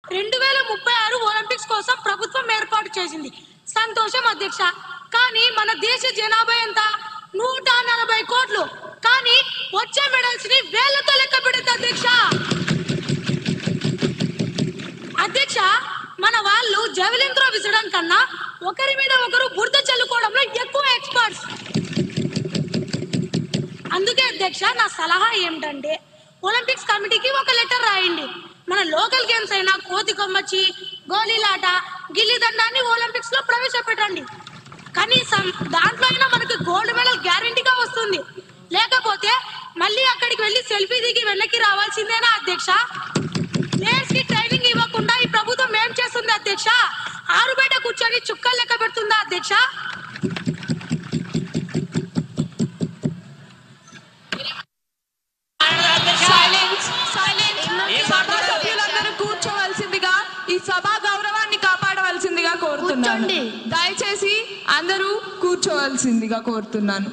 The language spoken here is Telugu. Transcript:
2036 ఒలింపిక్స్ కోసం ప్రభుత్వం ఏర్పాటు చేసింది. సంతోషం అధ్యక్ష. కానీ మన దేశ జనాభా ఎంత? 140 కోట్లు. కానీ వచ్చే మెడల్స్ ని వేలతో లెక్క పెడుతుంది అధ్యక్ష. అధ్యక్ష, మన వాళ్ళు జెవెలిన్ త్రో విసరడం కన్నా ఒకరి మీద ఒకరు బురద చల్లుకోవడంలో ఎక్కువ ఎక్స్పర్ట్స్. అందుకే అధ్యక్ష, నా సలహా ఏమిటంటే ఒలింపిక్స్ కమిటీకి ఒక లెటర్ రాయండి. మన లోకల్ గేమ్స్ అయినా కోతి కొమ్మచ్చి, గోళీలాట, గిల్లి దండాన్ని ఒలింపిక్స్ లో ప్రవేశపెట్టండి. కనీసం దాంట్లో అయినా మనకి గోల్డ్ మెడల్ గ్యారెంటీగా వస్తుంది. లేకపోతే మళ్ళీ అక్కడికి వెళ్ళి సెల్ఫీ దిగి వెనక్కి రావాల్సిందేనా అధ్యక్ష? ప్లేయర్స్ కి ట్రైనింగ్ ఇవ్వకుండా ఈ ప్రభుత్వం ఏం చేస్తుంది అధ్యక్ష? ఆరు బయట కూర్చొని చుక్కలు లెక్క పెడుతుందా అధ్యక్ష? కూర్చోవలసిందిగా, ఈ సభా గౌరవాన్ని కాపాడవలసిందిగా కోరుతున్నాను. దయచేసి అందరూ కూర్చోవలసిందిగా కోరుతున్నాను.